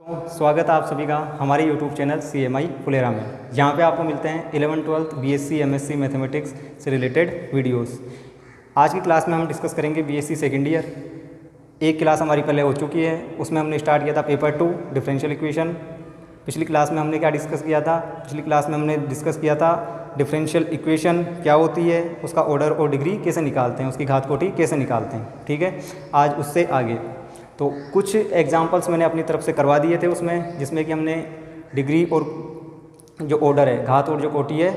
स्वागत है आप सभी का हमारे YouTube चैनल CMI फुलेरा में, जहाँ पे आपको मिलते हैं 11th 12th BSc MSc mathematics से रिलेटेड वीडियोस। आज की क्लास में हम डिस्कस करेंगे BSc सेकेंड ईयर। एक क्लास हमारी पहले हो चुकी है, उसमें हमने स्टार्ट किया था पेपर 2 डिफरेंशियल इक्वेशन। पिछली क्लास में हमने क्या डिस्कस किया था? पिछली क्लास में हमने डिस्कस किया था डिफरेंशियल इक्वेशन क्या होती है, उसका ऑर्डर और डिग्री कैसे निकालते हैं, उसकी घात कोटि कैसे निकालते हैं। ठीक है, आज उससे आगे तो कुछ एग्जांपल्स मैंने अपनी तरफ से करवा दिए थे उसमें, जिसमें कि हमने डिग्री और जो ऑर्डर है, घात और जो कोटि है,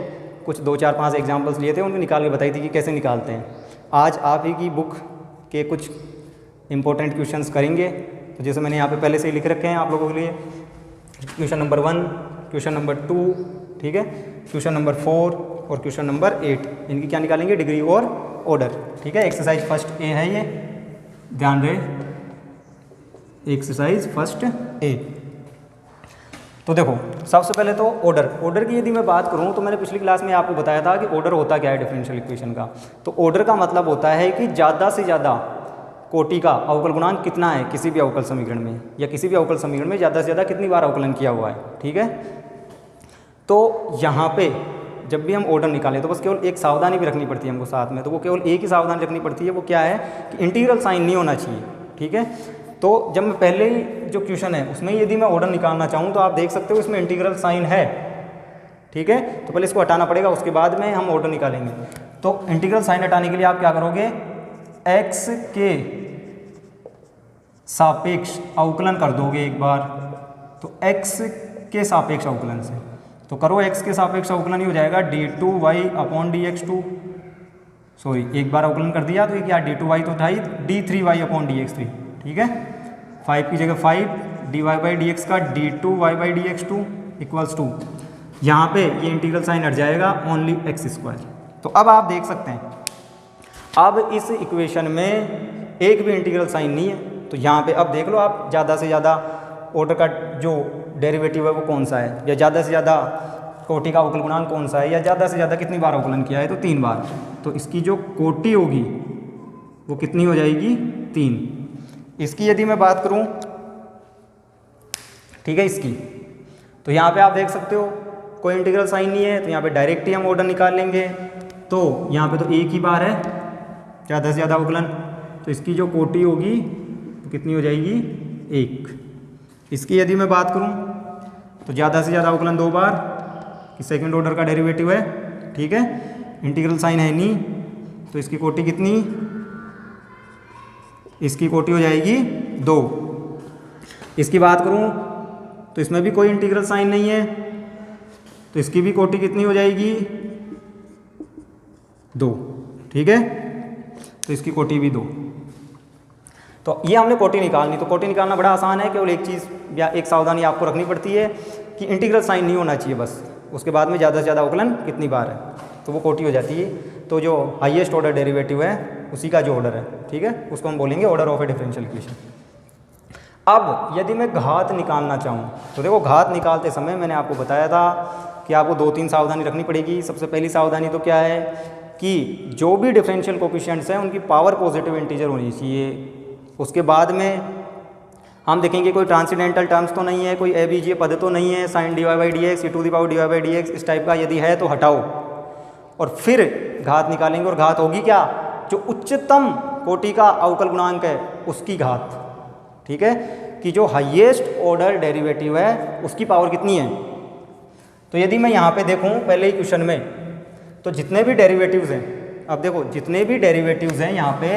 कुछ 2 4 5 एग्जांपल्स लिए थे, उनको निकाल के बताई थी कि कैसे निकालते हैं। आज आप ही की बुक के कुछ इंपॉर्टेंट क्वेश्चंस करेंगे। तो जैसे मैंने यहाँ पे पहले से ही लिख रखे हैं आप लोगों के लिए, क्वेश्चन नंबर 1, क्वेश्चन नंबर 2, ठीक है, क्वेश्चन नंबर 4 और क्वेश्चन नंबर 8, इनकी क्या निकालेंगे? डिग्री और ऑर्डर। ठीक है, एक्सरसाइज फर्स्ट ए है ये, ध्यान रहे, एक्सरसाइज फर्स्ट ए। तो देखो, सबसे पहले तो ऑर्डर की यदि मैं बात करूं तो मैंने पिछली क्लास में आपको बताया था कि ऑर्डर होता क्या है डिफरेंशियल इक्वेशन का। तो ऑर्डर का मतलब होता है कि ज़्यादा से ज़्यादा कोटि का अवकल गुणांक कितना है किसी भी अवकल समीकरण में, या किसी भी अवकल समीकरण में ज़्यादा से ज़्यादा कितनी बार अवकलन किया हुआ है। ठीक है, तो यहाँ पे जब भी हम ऑर्डर निकालें तो बस केवल एक सावधानी भी रखनी पड़ती है हमको साथ में, तो वो केवल एक ही सावधानी रखनी पड़ती है, वो क्या है कि इंटीग्रल साइन नहीं होना चाहिए। ठीक है, तो जब मैं पहले ही जो क्वेश्चन है उसमें यदि मैं ऑर्डर निकालना चाहूँ तो आप देख सकते हो इसमें इंटीग्रल साइन है। ठीक है, तो पहले इसको हटाना पड़ेगा, उसके बाद में हम ऑर्डर निकालेंगे। तो इंटीग्रल साइन हटाने के लिए आप क्या करोगे? x के सापेक्ष अवकलन कर दोगे एक बार, तो x के सापेक्ष अवकलन से तो करो, x के सापेक्ष अवकलन ही हो जाएगा d2y/dx2। सॉरी, एक बार अवकलन कर दिया तो ये क्या d2y तो था ही, d3y/dx3। ठीक है, 5 की जगह 5, dy/dx का d2y/dx2 इक्वल्स टू, यहाँ पे ये इंटीग्रल साइन हट जाएगा, ओनली x²। तो अब आप देख सकते हैं, अब इस इक्वेशन में एक भी इंटीग्रल साइन नहीं है। तो यहाँ पे अब देख लो आप, ज़्यादा से ज़्यादा ऑर्डर का जो डेरिवेटिव है वो कौन सा है, या ज़्यादा से ज़्यादा कोटि का अवकल गुणांक कौन सा है, या ज़्यादा से ज़्यादा कितनी बार अवकलन किया है, तो 3 बार। तो इसकी जो कोटि होगी वो कितनी हो जाएगी? 3। इसकी यदि मैं बात करूं, ठीक है, इसकी, तो यहाँ पे आप देख सकते हो कोई इंटीग्रल साइन नहीं है, तो यहाँ पे डायरेक्ट ही हम ऑर्डर निकाल लेंगे। तो यहाँ पे तो एक ही बार है ज़्यादा से ज़्यादा अवकलन, तो इसकी जो कोटि होगी तो कितनी हो जाएगी? 1। इसकी यदि मैं बात करूँ तो ज़्यादा से ज़्यादा अवकलन 2 बार, कि सेकेंड ऑर्डर का डेरिवेटिव है। ठीक है, इंटीग्रल साइन है नहीं, तो इसकी कोटि कितनी? इसकी कोटि हो जाएगी 2। इसकी बात करूं तो इसमें भी कोई इंटीग्रल साइन नहीं है, तो इसकी भी कोटि कितनी हो जाएगी? 2। ठीक है, तो इसकी कोटि भी 2। तो ये हमने कोटि निकालनी, तो कोटि निकालना बड़ा आसान है, केवल एक चीज़ या एक सावधानी आपको रखनी पड़ती है कि इंटीग्रल साइन नहीं होना चाहिए बस, उसके बाद में ज़्यादा से ज़्यादा अवकलन कितनी बार है, तो वो कोटि हो जाती है। तो जो हाईएस्ट ऑर्डर डेरिवेटिव है उसी का जो ऑर्डर है, ठीक है, उसको हम बोलेंगे order of A differential equation. अब यदि मैं घात निकालना चाहूँ तो देखो, घात निकालते समय मैंने आपको बताया था कि आपको 2-3 सावधानी रखनी पड़ेगी। सबसे पहली सावधानी तो क्या है कि जो भी डिफरेंशियल कोफिशिएंट्स हैं उनकी पावर पॉजिटिव इंटीजर होनी चाहिए। उसके बाद में हम देखेंगे कोई ट्रांसीडेंटल टर्म्स तो नहीं है, कोई अबीजीय पद तो नहीं है, sin dy/dx, e⁻dy/dx इस टाइप का यदि है तो हटाओ, और फिर घात निकालेंगे। और घात होगी क्या? जो उच्चतम कोटि का अवकल गुणांक है उसकी घात। ठीक है, कि जो हाईएस्ट ऑर्डर डेरिवेटिव है उसकी पावर कितनी है। तो यदि मैं यहाँ पे देखूँ पहले ही क्वेश्चन में, तो जितने भी डेरिवेटिव्स हैं, अब देखो जितने भी डेरिवेटिव्स हैं यहाँ पे,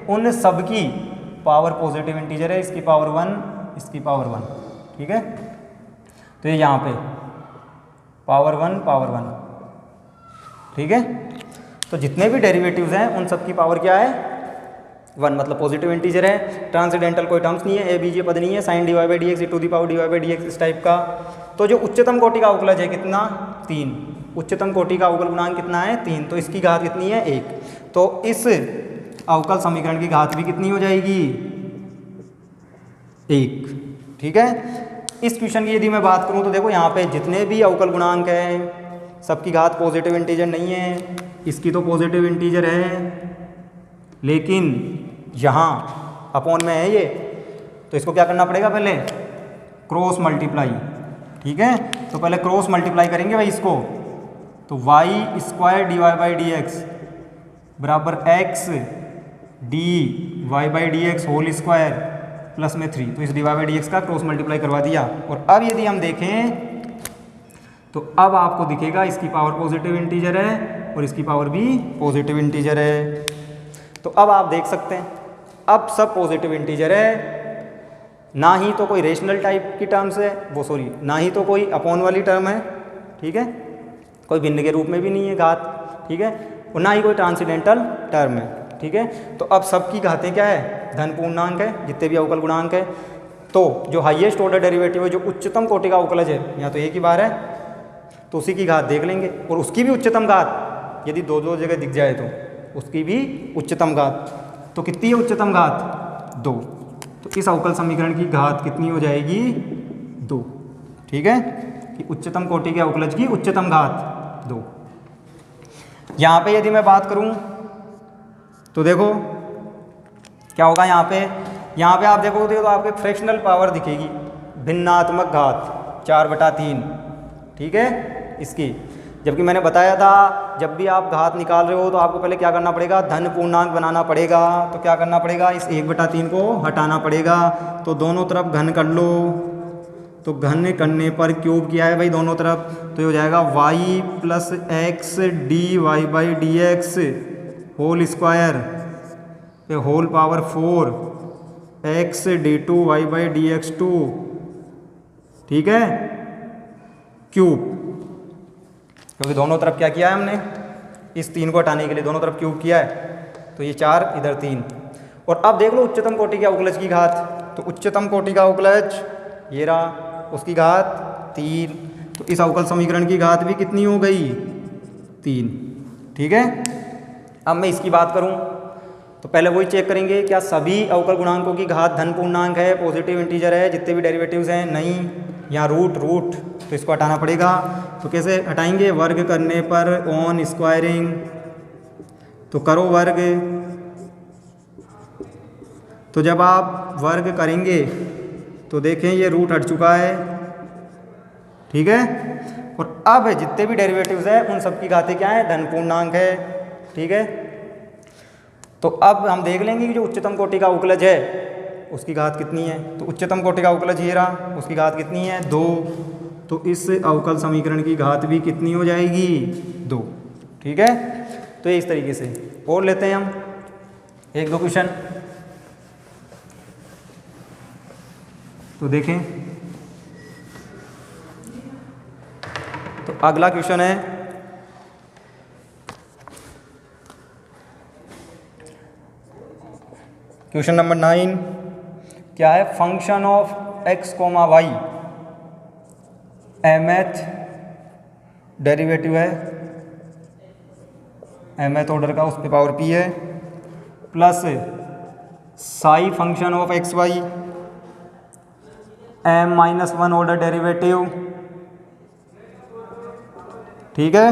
उन सब की पावर पॉजिटिव इंटीजर है। इसकी पावर 1, इसकी पावर 1। ठीक है, तो ये यहाँ पे पावर 1 पावर 1। ठीक है, तो जितने भी डेरिवेटिव्स हैं उन सब की पावर क्या है? 1, मतलब पॉजिटिव इंटीजर है। ट्रांसीडेंटल कोई टर्म्स नहीं है, अबीजीय पद नहीं है, sin dy/dx, e⁻dy/dx इस टाइप का। तो जो उच्चतम कोटि का अवकलज है कितना? 3। उच्चतम कोटि का अवकल गुणांक कितना है? 3। तो इसकी घात कितनी है? 1। तो इस अवकल समीकरण की घात भी कितनी हो जाएगी? 1। ठीक है, इस क्वेश्चन की यदि मैं बात करूं तो देखो यहाँ पे जितने भी अवकल गुणांक हैं सबकी घात पॉजिटिव इंटीजर नहीं है। इसकी तो पॉजिटिव इंटीजर है, लेकिन यहाँ अपॉन में है ये, तो इसको क्या करना पड़ेगा? पहले क्रॉस मल्टीप्लाई, ठीक है। तो पहले क्रॉस मल्टीप्लाई करेंगे भाई इसको, तो y square d y by d x बराबर x d y by d x whole square plus में 3। तो इस d y by d x का क्रॉस मल्टीप्लाई करवा दिया। और अब यदि हम देखें तो अब आपको दिखेगा इसकी पावर पॉजिटिव इंटीजर है और इसकी पावर भी पॉजिटिव इंटीजर है। तो अब आप देख सकते हैं अब सब पॉजिटिव इंटीजर है, ना ही तो कोई रेशनल टाइप की टर्म्स है, वो सॉरी ना ही तो कोई अपॉन वाली टर्म है, ठीक है, कोई भिन्न के रूप में भी नहीं है घात, ठीक है, और ना ही कोई ट्रांसीडेंटल टर्म है, ठीक है। तो अब सबकी घातें क्या है, धन पूर्णांक है, जितने भी अवकल गुणांक है। तो जो हाईएस्ट ऑर्डर डेरिवेटिव है, जो उच्चतम कोटि का अवकलज है, यहाँ तो एक ही बार है, तो उसी की घात देख लेंगे, और उसकी भी उच्चतम घात यदि दो दो जगह दिख जाए तो उसकी भी उच्चतम घात। तो कितनी है उच्चतम घात, 2। तो इस अवकल समीकरण की घात कितनी हो जाएगी, 2, ठीक है, कि उच्चतम कोटि के अवकलज की उच्चतम घात 2। यहाँ पे यदि मैं बात करूँ तो देखो क्या होगा, यहाँ पे आप देखोगे तो आपके फ्रैक्शनल पावर दिखेगी, भिन्नात्मक घात 4/3, ठीक है इसकी। जबकि मैंने बताया था जब भी आप घात निकाल रहे हो तो आपको पहले क्या करना पड़ेगा, धन पूर्णांक बनाना पड़ेगा। तो क्या करना पड़ेगा, इस 1/3 को हटाना पड़ेगा, तो दोनों तरफ घन कर लो। तो घन करने पर क्यूब किया है भाई दोनों तरफ, तो ये हो जाएगा y plus x d y by d x whole square पे whole power 4 x d two y by d x 2, ठीक है, क्यूब। क्योंकि दोनों तरफ क्या किया है हमने, इस 3 को हटाने के लिए दोनों तरफ क्यूब किया है, तो ये 4 इधर 3। और अब देख लो उच्चतम कोटि के अवकलज की घात, तो उच्चतम कोटि का अवकलज ये रहा, उसकी घात 3। तो इस अवकल समीकरण की घात भी कितनी हो गई, 3, ठीक है। अब मैं इसकी बात करूं तो पहले वही चेक करेंगे क्या सभी अवकल गुणांकों की घात धन पूर्णांक है, पॉजिटिव इंटीजर है, जितने भी डेरिवेटिव्स हैं, नहीं, यहाँ रूट, तो इसको हटाना पड़ेगा। तो कैसे हटाएंगे, वर्ग करने पर ऑन स्क्वायरिंग, तो करो वर्ग। तो जब आप वर्ग करेंगे तो देखें ये रूट हट चुका है, ठीक है। और अब जितने भी डेरिवेटिव्स हैं उन सब की घातें क्या है, धन पूर्णांक है, ठीक है। तो अब हम देख लेंगे कि जो उच्चतम कोटि का अवकलज है उसकी घात कितनी है। तो उच्चतम कोटि का अवकलज ये रहा, उसकी घात कितनी है, 2। तो इस अवकल समीकरण की घात भी कितनी हो जाएगी, 2, ठीक है। तो ये इस तरीके से और लेते हैं हम 1-2 क्वेश्चन। तो देखें, तो अगला क्वेश्चन है क्वेश्चन नंबर 9। क्या है, function of x, y mth derivative है, mth ऑर्डर का, उस पे पावर p है, plus psi function of x y m-1 order derivative, ठीक है,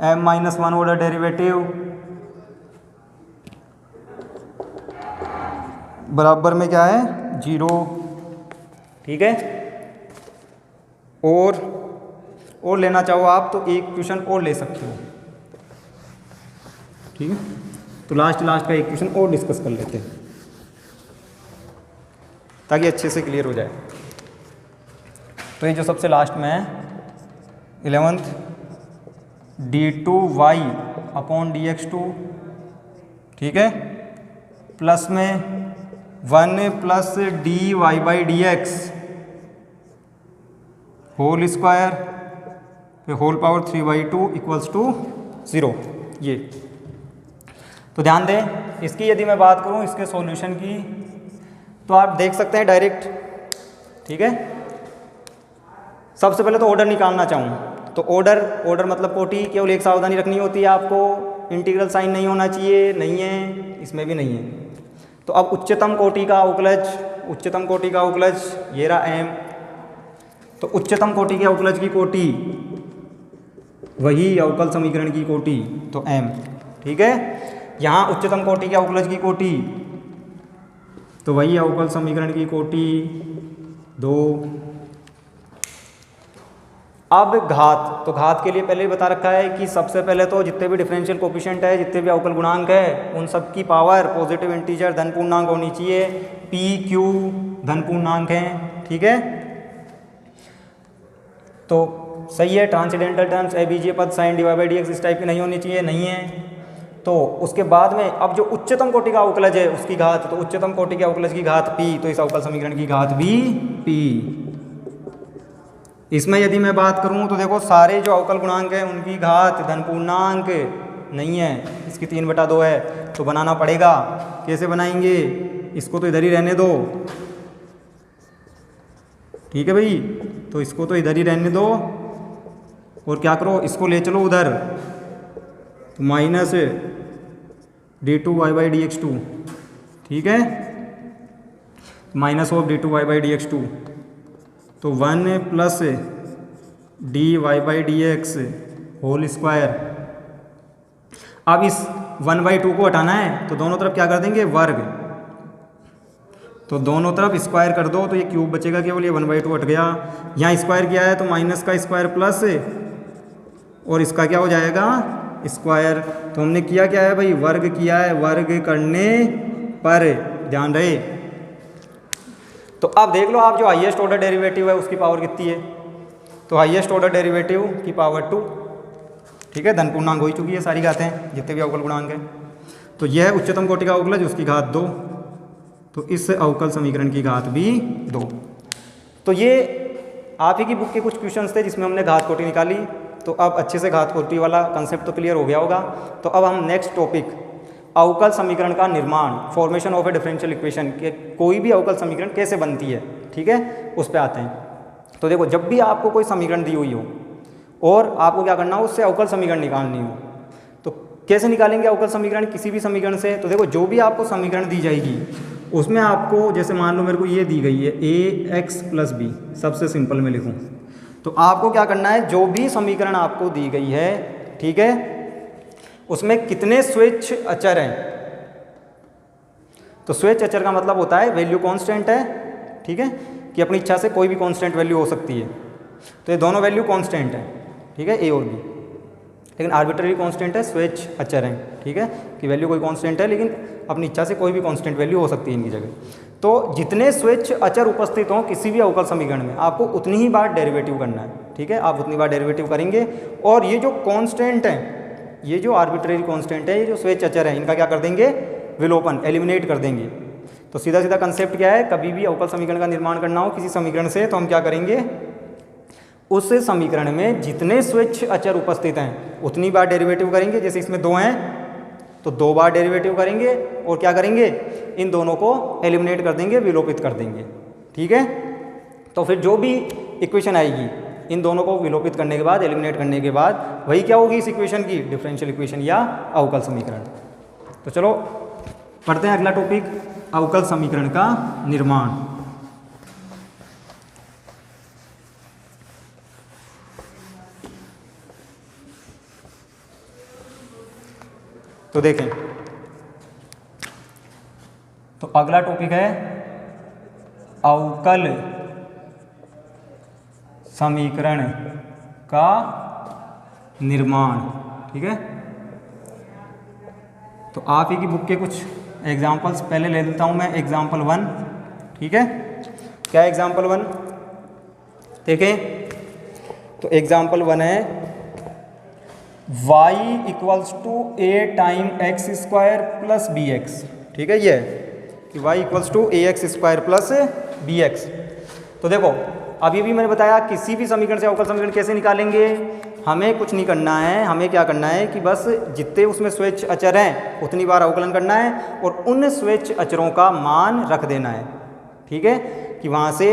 m-1 ऑर्डर डेरिवेटिव बराबर में क्या है, 0, ठीक है। और लेना चाहो आप तो एक क्वेश्चन और ले सकते हो, ठीक है। तो लास्ट का एक क्वेश्चन और डिस्कस कर लेते हैं ताकि अच्छे से क्लियर हो जाए। तो ये जो सबसे लास्ट में है 11th, d2y अपॉन dx2, ठीक है, प्लस में 1 plus dy by d x whole square पे होल पावर 3/2 इक्वल्स टू 0। ये तो ध्यान दें, इसकी यदि मैं बात करूं इसके सॉल्यूशन की, तो आप देख सकते हैं डायरेक्ट, ठीक है। सबसे पहले तो ऑर्डर निकालना चाहूँ तो ऑर्डर मतलब कोटि, केवल एक सावधानी रखनी होती है आपको, इंटीग्रल साइन नहीं होना चाहिए, नहीं है, इसमें भी नहीं है। तो अब उच्चतम कोटि का अवकलज ये रहा m। तो उच्चतम कोटि के अवकलज की कोटि वही अवकल समीकरण की कोटि, तो m, ठीक है। यहाँ उच्चतम कोटि के अवकलज की कोटि तो वही अवकल समीकरण की कोटि 2, अब घात, तो घात के लिए पहले ही बता रखा है कि सबसे पहले तो जितने भी डिफरेंशियल कोफिशिएंट है, जितने भी अवकल गुणांक है, उन सब की पावर पॉजिटिव इंटीजर धन पूर्णांक होनी चाहिए। पी क्यू धन पूर्णांक हैं, ठीक है। तो सही है। ट्रांसेंडेंटल टर्म्स ए बीजीय पद साइन dy बाई dx इस टाइप की नहीं होनी चाहिए, नहीं है। तो उसके बाद में अब जो उच्चतम कोटि का अवकलज है उसकी घात, तो उच्चतम कोटि के अवकलज की घात p, तो इस अवकल समीकरण की घात भी p। इसमें यदि मैं बात करूं तो देखो सारे जो अवकल गुणांक हैं उनकी घात धन पूर्णांक नहीं है, इसकी 3/2 है, तो बनाना पड़ेगा। कैसे बनाएंगे? इसको तो इधर ही रहने दो, ठीक है भाई। तो इसको तो इधर ही रहने दो और क्या करो, इसको ले चलो उधर, तो माइनस d2y बाई dx2, ठीक है, minus of d2y by dx2, तो 1 plus dy by dx whole square. अब इस 1/2 को हटाना है तो दोनों तरफ क्या कर देंगे, वर्ग, तो दोनों तरफ स्क्वायर कर दो, तो ये क्यूब बचेगा केवल, ये 1/2 हट गया। यहाँ स्क्वायर किया है तो माइनस का स्क्वायर प्लस और इसका क्या हो जाएगा, स्क्वायर। तो हमने किया क्या है भाई, वर्ग किया है, वर्ग करने पर ध्यान रहे। तो अब देख लो आप जो हाईएस्ट ऑर्डर डेरिवेटिव है उसकी पावर कितनी है, तो हाईएस्ट ऑर्डर डेरिवेटिव की पावर 2, ठीक है। धन पूर्णांक हो ही चुकी है सारी घातें जितने भी अवकल गुणांक हैं। तो यह है उच्चतम कोटि का अवकलज, उसकी घात 2, तो इस अवकल समीकरण की घात भी 2। तो ये आप ही की बुक के कुछ क्वेश्चंस थे जिसमें हमने घात कोटि निकाली। तो अब अच्छे से घात कोटि वाला कंसेप्ट तो क्लियर हो गया होगा। तो अब हम नेक्स्ट टॉपिक अवकल समीकरण का निर्माण, formation of A differential equation, के कोई भी अवकल समीकरण कैसे बनती है, ठीक है, उस पर आते हैं। तो देखो जब भी आपको कोई समीकरण दी हुई हो और आपको क्या करना हो, उससे अवकल समीकरण निकालनी हो, तो कैसे निकालेंगे अवकल समीकरण किसी भी समीकरण से। तो देखो जो भी आपको समीकरण दी जाएगी उसमें आपको, जैसे मान लो मेरे को ये दी गई है ax + b, सबसे सिंपल में लिखूँ, तो आपको क्या करना है, जो भी समीकरण आपको दी गई है, ठीक है, उसमें कितने स्वेच्छ अचर हैं। तो स्वेच्छ अचर का मतलब होता है वैल्यू कांस्टेंट है, ठीक है, कि अपनी इच्छा से कोई भी कांस्टेंट वैल्यू हो सकती है। तो ये दोनों वैल्यू कांस्टेंट है, ठीक है, ए और बी, लेकिन आर्बिट्ररी कांस्टेंट है, स्वेच्छ अचर हैं, ठीक है, कि वैल्यू कोई कांस्टेंट है लेकिन अपनी इच्छा से कोई भी कांस्टेंट वैल्यू हो सकती है इनकी जगह। तो जितने स्वेच्छ अचर उपस्थित हों किसी भी अवकल समीकरण में, आपको उतनी ही बार डेरिवेटिव करना है, ठीक है, आप उतनी बार डेरिवेटिव करेंगे। और ये जो कांस्टेंट हैं, ये जो आर्बिट्ररी कांस्टेंट है, ये जो स्वेच्छ अचर है, इनका क्या कर देंगे, विलोपन, एलिमिनेट कर देंगे। तो सीधा सीधा कंसेप्ट क्या है, कभी भी अवकल समीकरण का निर्माण करना हो किसी समीकरण से, तो हम क्या करेंगे, उस समीकरण में जितने स्वेच्छ अचर उपस्थित हैं उतनी बार डेरिवेटिव करेंगे। जैसे इसमें 2 हैं तो 2 बार डेरिवेटिव करेंगे और क्या करेंगे, इन दोनों को एलिमिनेट कर देंगे, विलोपित कर देंगे, ठीक है। तो फिर जो भी इक्वेशन आएगी, इन दोनों को विलोपित करने के बाद, एलिमिनेट करने के बाद, वही क्या होगी इस इक्वेशन की, डिफरेंशियल इक्वेशन या अवकल समीकरण। तो चलो पढ़ते हैं अगला टॉपिक, अवकल समीकरण का निर्माण। तो देखें, तो अगला टॉपिक है अवकल समीकरण का निर्माण, ठीक है। तो आप ही की बुक के कुछ एग्जाम्पल्स पहले ले लेता हूं मैं। एग्जाम्पल 1, ठीक है, क्या एग्जाम्पल 1 देखें, तो एग्जाम्पल 1 है y = a time x² + bx, ठीक है, ये कि y = ax² + bx। तो देखो अभी भी मैंने बताया किसी भी समीकरण से अवकल समीकरण कैसे निकालेंगे, हमें कुछ नहीं करना है, हमें क्या करना है कि बस जितने उसमें स्वेच्छ अचर हैं उतनी बार अवकलन करना है और उन स्वेच्छ अचरों का मान रख देना है, ठीक है, कि वहाँ से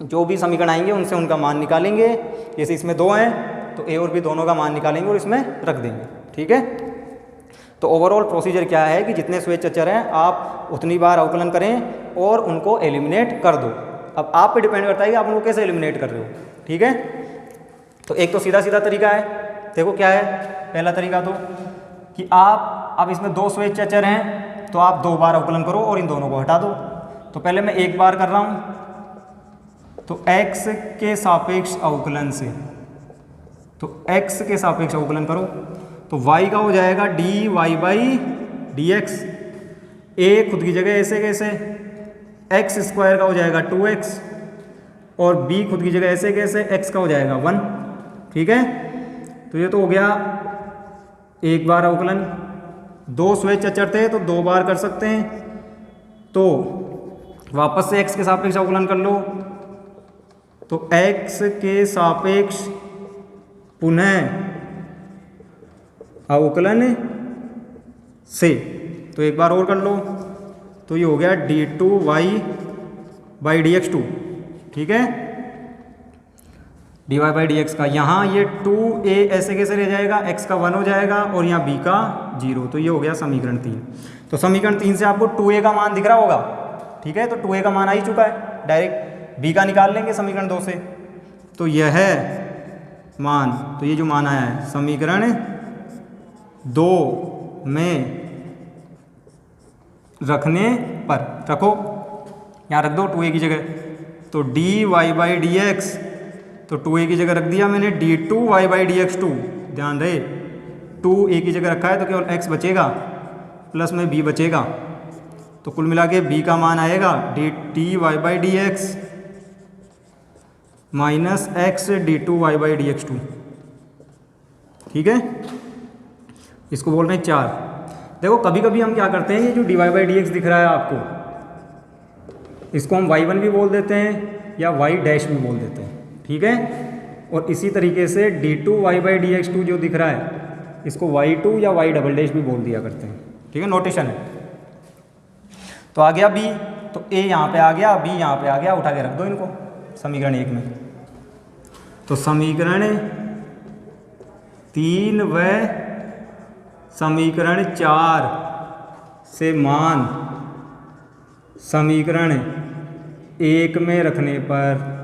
जो भी समीकरण आएंगे उनसे उनका मान निकालेंगे। जैसे इसमें 2 हैं तो ए और बी दोनों का मान निकालेंगे और इसमें रख देंगे, ठीक है। तो ओवरऑल प्रोसीजर क्या है कि जितने स्वेच्छ अचर हैं आप उतनी बार अवकलन करें और उनको एलिमिनेट कर दो। अब आप पे डिपेंड करता है कि आप उनको कैसे एलिमिनेट कर रहे हो, ठीक है। तो एक तो सीधा सीधा तरीका है, देखो क्या है पहला तरीका, तो कि आप अब इसमें 2 स्वेच्छ अचर हैं तो आप 2 बार अवकलन करो और इन दोनों को हटा दो। तो पहले मैं 1 बार कर रहा हूँ, तो x के सापेक्ष अवकलन से, तो x के सापेक्ष अवकलन करो तो y का हो जाएगा dy बाई dx, a खुद की जगह ऐसे कैसे, x स्क्वायर का हो जाएगा 2x और b खुद की जगह ऐसे कैसे, x का हो जाएगा 1। ठीक है, तो ये तो हो गया एक बार अवकलन। दो स्वेच्छ अचर थे तो दो बार कर सकते हैं, तो वापस से x के सापेक्ष अवकलन कर लो, तो x के सापेक्ष पुनः अवकलन से, तो एक बार और कर लो, तो ये हो गया d2y बाई dx2। ठीक है, dy बाई dx का यहाँ ये 2a ऐसे कैसे रह जाएगा, x का 1 हो जाएगा और यहाँ b का 0, तो ये हो गया समीकरण 3। तो समीकरण 3 से आपको 2a का मान दिख रहा होगा। ठीक है, तो 2a का मान आ ही चुका है, डायरेक्ट b का निकाल लेंगे समीकरण 2 से, तो यह मान, तो ये जो मान आया है समीकरण 2 में रखने पर, रखो यहाँ रख दो 2a की जगह, तो dy बाई dx, तो 2a की जगह रख दिया मैंने d2y बाई dx2। ध्यान रहे 2a की जगह रखा है तो केवल x बचेगा प्लस में b बचेगा, तो कुल मिला के b का मान आएगा dy by dx minus x d2y by dx2। ठीक है, इसको बोल रहे हैं 4। देखो कभी कभी हम क्या करते हैं, ये जो dy बाई dx दिख रहा है आपको, इसको हम y1 भी बोल देते हैं या y डैश भी बोल देते हैं। ठीक है, और इसी तरीके से d2y बाई dx2 जो दिख रहा है, इसको y2 या y डबल डैश भी बोल दिया करते हैं। ठीक है, नोटेशन है। तो आ गया b, तो a यहाँ पे आ गया, b यहाँ पे आ गया, उठा के रख दो इनको समीकरण 1 में। तो समीकरण 3 व समीकरण 4 से मान समीकरण 1 में रखने पर,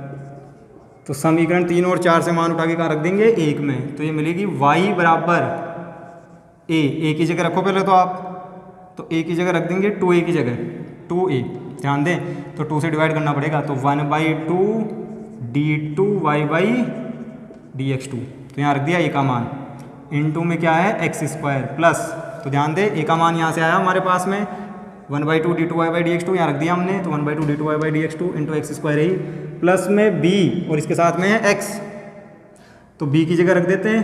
तो समीकरण 3 और 4 से मान उठा के कहाँ रख देंगे, 1 में, तो ये मिलेगी y बराबर a की जगह रखो पहले तो आप, तो a की जगह रख देंगे 2a की जगह 2a। ध्यान दें, तो 2 से डिवाइड करना पड़ेगा, तो 1/2 d2y बाई dx2, तो यहाँ रख दिया a का मान, इनटू में क्या है x स्क्वायर प्लस, तो ध्यान दें a का मान यहाँ से आया हमारे पास में 1/2 d2y बाई dx2, यहाँ रख दिया हमने, तो 1/2 d2y by dx2 into x square he plus में b और इसके साथ में है x, तो b की जगह रख देते हैं,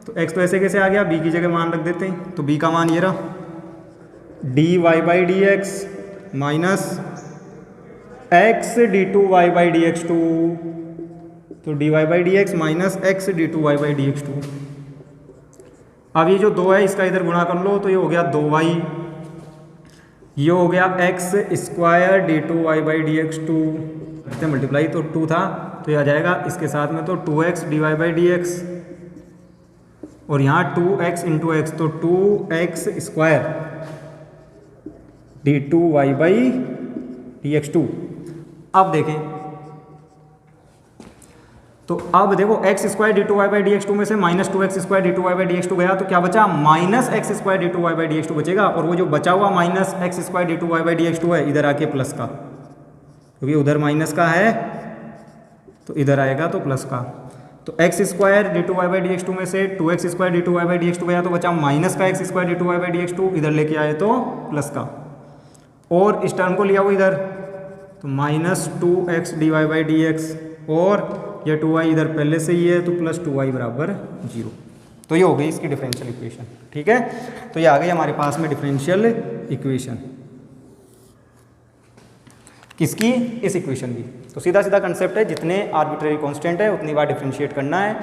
तो x तो ऐसे कैसे आ गया, b की जगह मान रख देते हैं, तो b का मान ये रहा dy by dx minus x d2y by dx2, तो dy by dx minus x d2y by dx2। अब ये जो 2 है इसका इधर गुणा कर लो, तो ये हो गया 2y, ये हो गया x square d2y by dx2 करते हैं मल्टीप्लाई, तो 2 था तो ये आ जाएगा इसके साथ में, तो 2x dy बाई dx और यहाँ 2x इंटू एक्स, तो 2x square d2y by dx2। अब देखें, तो अब देखो x square d2y by dx2 में से minus 2x square d2y by dx2 गया, तो क्या बचा, minus x square d2y by dx2 बचेगा, और वो जो बचा हुआ minus x square d2y by dx2 है इधर आके प्लस का, क्योंकि उधर माइनस का है तो इधर आएगा तो प्लस का, तो x square d2y by dx2 में से 2x square d2y by dx2 गया तो बचा माइनस का x square d2y by dx2, इधर लेके आए तो प्लस का, और इस टर्म को लिया हुआ इधर, तो minus 2x dy by dx, और यह 2y इधर पहले से ही है तो प्लस 2y बराबर 0। तो ये हो गई इसकी डिफरेंशियल इक्वेशन। ठीक है, तो ये आ गई हमारे पास में डिफरेंशियल इक्वेशन किसकी, इस इक्वेशन की। तो सीधा सीधा कंसेप्ट है, जितने आर्बिट्रेरी कांस्टेंट है उतनी बार डिफरेंशिएट करना है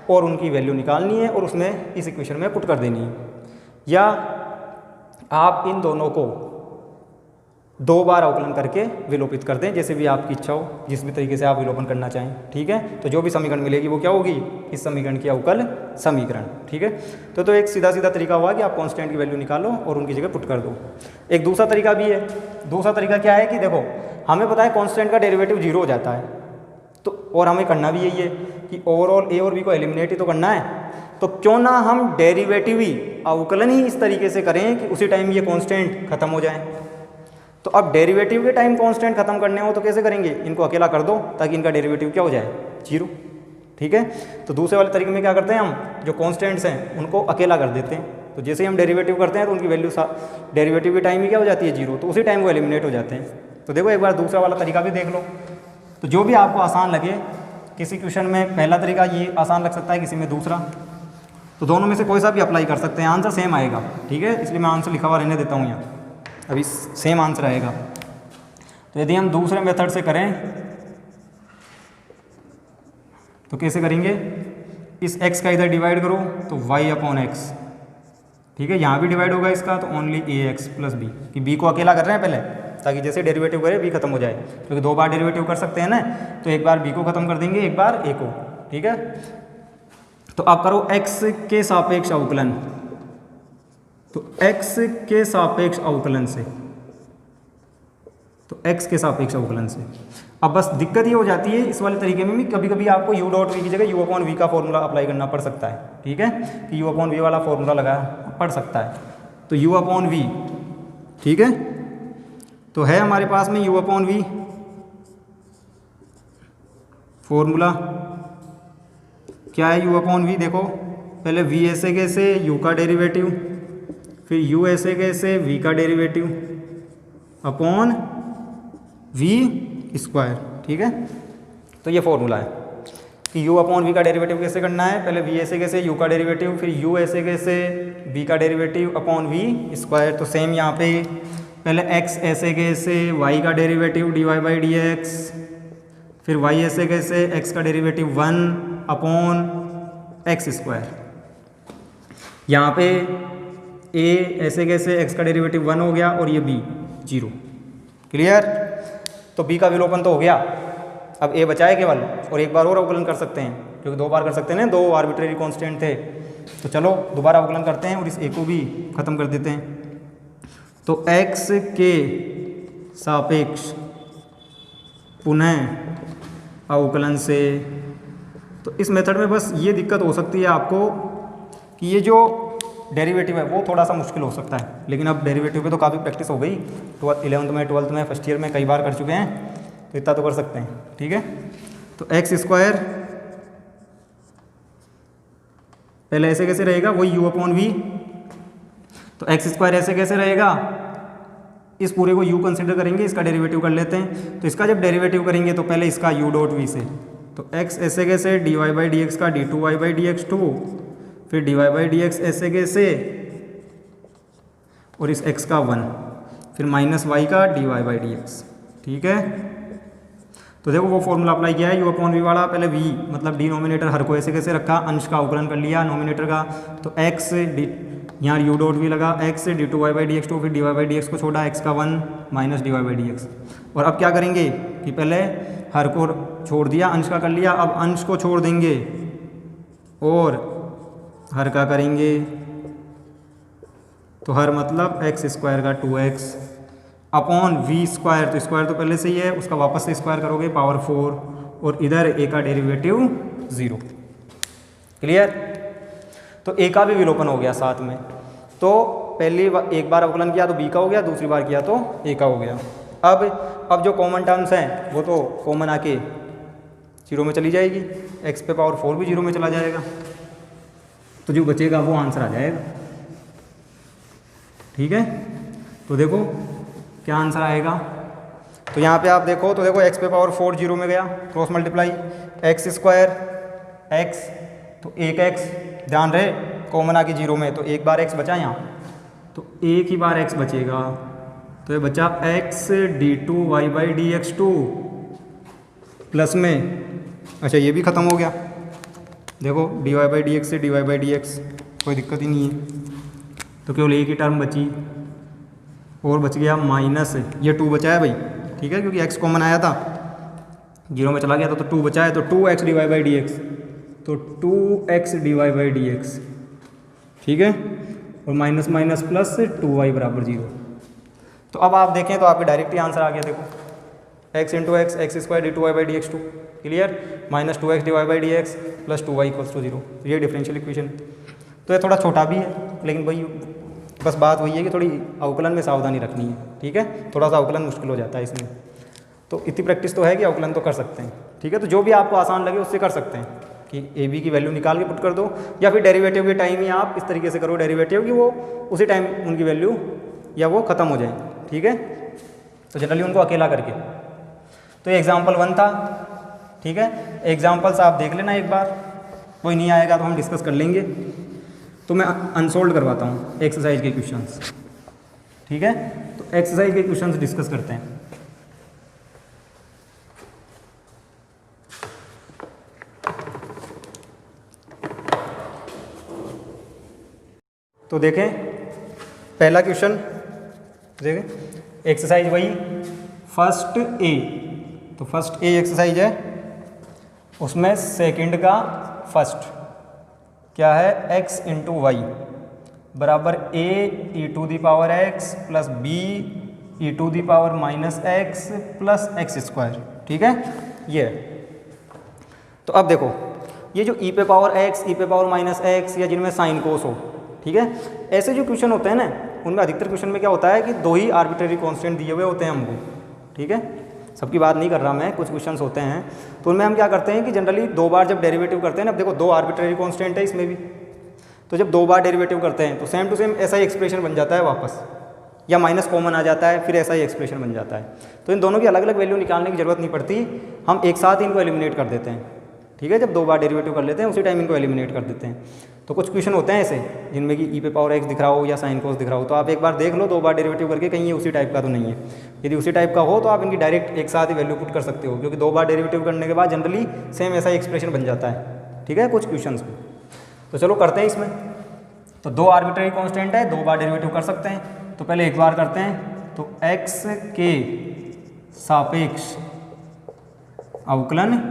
और उनकी वैल्यू निकालनी है और उसमें इस इक्वेशन में पुट कर देनी है, या आप इन दोनों को 2 बार अवकलन करके विलोपित कर दें, जैसे भी आपकी इच्छा हो, जिस भी तरीके से आप विलोपन करना चाहें। ठीक है, तो जो भी समीकरण मिलेगी वो क्या होगी, इस समीकरण की अवकल समीकरण। ठीक है, तो एक सीधा सीधा तरीका हुआ कि आप कांस्टेंट की वैल्यू निकालो और उनकी जगह पुट कर दो। एक दूसरा तरीका भी है, दूसरा तरीका क्या है कि देखो हमें पता है कांस्टेंट का डेरिवेटिव 0 हो जाता है, तो और हमें करना भी यही है कि ओवरऑल ए और बी को एलिमिनेट ही तो करना है, तो क्यों ना हम डेरिवेटिव ही अवकलन ही इस तरीके से करें कि उसी टाइम ये कांस्टेंट खत्म हो जाए। तो अब डेरिवेटिव के टाइम कांस्टेंट खत्म करने हो तो कैसे करेंगे, इनको अकेला कर दो ताकि इनका डेरिवेटिव क्या हो जाए, 0। ठीक है, तो दूसरे वाले तरीके में क्या करते हैं हम, जो कांस्टेंट्स हैं उनको अकेला कर देते हैं। तो जैसे ही हम डेरिवेटिव करते हैं तो उनकी वैल्यू डेरिवेटिव के टाइम ही क्या हो जाती है, 0, तो उसी टाइम वो एलिमिनेट हो जाते हैं। तो देखो एक बार दूसरा वाला तरीका भी देख लो। तो जो भी आपको आसान लगे, किसी क्वेश्चन में पहला तरीका ये आसान लग सकता है, किसी में दूसरा, तो दोनों में से कोई सा भी अप्लाई कर सकते हैं, आंसर सेम आएगा। ठीक है, इसलिए मैं आंसर लिखा हुआ रहने देता हूँ यहाँ, अभी सेम आंसर आएगा। तो यदि हम दूसरे मेथड से करें तो कैसे करेंगे, इस x का इधर डिवाइड करो तो y/x। ठीक है, यहाँ भी डिवाइड होगा इसका, तो ओनली ax + b, कि b को अकेला कर रहे हैं पहले, ताकि जैसे डेरिवेटिव करें b खत्म हो जाए, क्योंकि 2 बार डेरिवेटिव कर सकते हैं ना, तो एक बार b को खत्म कर देंगे, एक बार a को। ठीक है, तो आप करो x के सापेक्ष अवकलन, तो x के सापेक्ष अवकलन से, तो x के सापेक्ष अवकलन से। अब बस दिक्कत ये हो जाती है इस वाले तरीके में भी, कभी कभी आपको u.v की जगह u/v का फॉर्मूला अप्लाई करना पड़ सकता है। ठीक है, कि u/v वाला फॉर्मूला लगा पड़ सकता है, तो u/v। ठीक है, तो है हमारे पास में u/v फॉर्मूला, क्या है u/v, देखो पहले v ऐसे कैसे u का डेरिवेटिव, फिर u ऐसे कैसे v का डेरिवेटिव अपॉन v²। ठीक है, तो ये फॉर्मूला है कि u/v का डेरिवेटिव कैसे करना है, पहले v ऐसे कैसे u का डेरिवेटिव, फिर u ऐसे कैसे v का डेरिवेटिव अपॉन v²। तो सेम यहाँ पे पहले x ऐसे कैसे y का डेरिवेटिव dy/dx, फिर y ऐसे कैसे x का डेरिवेटिव 1 अपॉन x²। यहाँ पे a ऐसे कैसे x का डेरिवेटिव 1 हो गया और ये b 0। क्लियर, तो b का विलोपन तो हो गया, अब a बचा है केवल, और एक बार और अवकलन कर सकते हैं, क्योंकि 2 बार कर सकते हैं ना, 2 आर्बिट्रेरी कांस्टेंट थे। तो चलो दोबारा अवकलन करते हैं और इस a को भी खत्म कर देते हैं। तो x के सापेक्ष पुनः अवकलन से, तो इस मेथड में बस ये दिक्कत हो सकती है आपको कि ये जो डेरिवेटिव है वो थोड़ा सा मुश्किल हो सकता है, लेकिन अब डेरिवेटिव पे तो काफ़ी प्रैक्टिस हो गई, 11th में 12th में फर्स्ट ईयर में कई बार कर चुके हैं, तो इतना तो कर सकते हैं। ठीक है, तो x² पहले ऐसे कैसे रहेगा, वही u/v, तो x² ऐसे कैसे रहेगा, इस पूरे को u कंसिडर करेंगे, इसका डेरिवेटिव कर लेते हैं। तो इसका जब डेरिवेटिव करेंगे तो पहले इसका u.v से, तो x ऐसे कैसे dy/dx का d2y/dx2, फिर dy/dx ऐसे कैसे, और इस x का 1, फिर -y का dy/dx। ठीक है, तो देखो वो फॉर्मूला अप्लाई किया है u/v वाला, पहले v मतलब डिनोमिनेटर हर को ऐसे कैसे रखा, अंश का अवकलन कर लिया नोमिनेटर का, तो x यहाँ u.v लगा, x d2y/dx2, फिर dy/dx को छोड़ा, x का 1 माइनस dy/dx। और अब क्या करेंगे कि पहले हर को छोड़ दिया, अंश का कर लिया, अब अंश को छोड़ देंगे और हर का करेंगे, तो हर मतलब x² का 2x अपॉन v², तो स्क्वायर तो पहले से ही है, उसका वापस से स्क्वायर करोगे पावर 4, और इधर a का डेरिवेटिव 0। क्लियर, तो a का भी विलोपन हो गया साथ में, तो पहली एक बार अवकलन किया तो b का हो गया, दूसरी बार किया तो a का हो गया। अब जो कॉमन टर्म्स हैं वो तो कॉमन आके 0 में चली जाएगी, x पे पावर 4 भी 0 में चला जाएगा, तो जो बचेगा वो आंसर आ जाएगा। ठीक है, तो देखो क्या आंसर आएगा, तो यहाँ पे आप देखो, तो देखो x पे पावर 4 0 में गया, क्रॉस मल्टीप्लाई x² x, तो 1x, ध्यान रहे कॉमन आके 0 में, तो एक बार x बचा यहाँ, तो एक ही बार x बचेगा, तो ये बचा x d2y/dx2 प्लस में, अच्छा ये भी ख़त्म हो गया, देखो dy/dx से dy/dx कोई दिक्कत ही नहीं है, तो केवल एक ही टर्म बची, और बच गया माइनस, ये 2 बचा है भाई। ठीक है, क्योंकि x कॉमन आया था, 0 में चला गया था, तो 2 बचा है, तो 2x dy/dx, तो 2x dy/dx। ठीक है, और माइनस माइनस प्लस 2y = 0। तो अब आप देखें तो आपके डायरेक्ट ही आंसर आ गया, देखो x × x x² d2y/dx2। Clear, -2x dy/dx plus 2y = 0। तो ये डिफरेंशियल इक्वेशन, तो ये थोड़ा छोटा भी है, लेकिन भाई बस बात वही है कि थोड़ी अवकलन में सावधानी रखनी है, ठीक है। थोड़ा सा अवकलन मुश्किल हो जाता है इसमें, तो इतनी प्रैक्टिस तो है कि अवकलन तो कर सकते हैं, ठीक है। तो जो भी आपको आसान लगे उससे कर सकते हैं कि ए बी की वैल्यू निकाल के पुट कर दो, या फिर डेरिवेटिव के टाइम ही आप इस तरीके से करो डेरिवेटिव कि वो उसी टाइम उनकी वैल्यू या वो ख़त्म हो जाए, ठीक है। तो जनरली उनको अकेला करके। तो ये एग्जाम्पल 1 था, ठीक है। एग्जाम्पल्स आप देख लेना एक बार, कोई नहीं आएगा तो हम डिस्कस कर लेंगे। तो मैं अनसोल्व करवाता हूँ एक्सरसाइज के क्वेश्चंस, ठीक है। तो एक्सरसाइज के क्वेश्चंस डिस्कस करते हैं। तो देखें पहला क्वेश्चन, देखें एक्सरसाइज वही फर्स्ट ए, तो फर्स्ट ए एक्सरसाइज है, उसमें सेकंड का फर्स्ट क्या है, x इंटू वाई बराबर a e to the power x plus b e to the power minus x plus x square, ठीक है ये। तो अब देखो ये जो e पे पावर x, e पे पावर माइनस x या जिनमें साइन कोस हो, ठीक है, ऐसे जो क्वेश्चन होते हैं ना, उनमें अधिकतर क्वेश्चन में क्या होता है कि दो ही आर्बिट्रेरी कांस्टेंट दिए हुए होते हैं हमको, ठीक है। सबकी बात नहीं कर रहा मैं, कुछ क्वेश्चंस होते हैं तो उनमें हम क्या करते हैं कि जनरली 2 बार जब डेरिवेटिव करते हैं ना, अब देखो 2 आर्बिट्रेरी कांस्टेंट है इसमें भी, तो जब 2 बार डेरिवेटिव करते हैं तो सेम टू सेम ऐसा ही एक्सप्रेशन बन जाता है वापस, या माइनस कॉमन आ जाता है, फिर ऐसा ही एक्सप्रेशन बन जाता है। तो इन दोनों की अलग अलग वैल्यू निकालने की जरूरत नहीं पड़ती, हम एक साथ इनको एलिमिनेट कर देते हैं, ठीक है। जब 2 बार डेरिवेटिव कर लेते हैं उसी टाइम इनको एलिमिनेट कर देते हैं। तो कुछ क्वेश्चन होते हैं ऐसे जिनमें कि ई पे पावर एक्स दिख रहा हो या साइन कोस दिख रहा हो, तो आप एक बार देख लो 2 बार डेरिवेटिव करके कहीं ये उसी टाइप का तो नहीं है। यदि उसी टाइप का हो तो आप इनकी डायरेक्ट एक साथ ही वैल्यू पुट कर सकते हो, क्योंकि 2 बार डेरिवेटिव करने के बाद जनरली सेम ऐसा ही एक्सप्रेशन बन जाता है, ठीक है, कुछ क्वेश्चंस में। तो चलो करते हैं इसमें। तो 2 आर्बिट्रेरी कांस्टेंट है, 2 बार डेरिवेटिव कर सकते हैं। तो पहले एक बार करते हैं, तो x के सापेक्ष अवकलन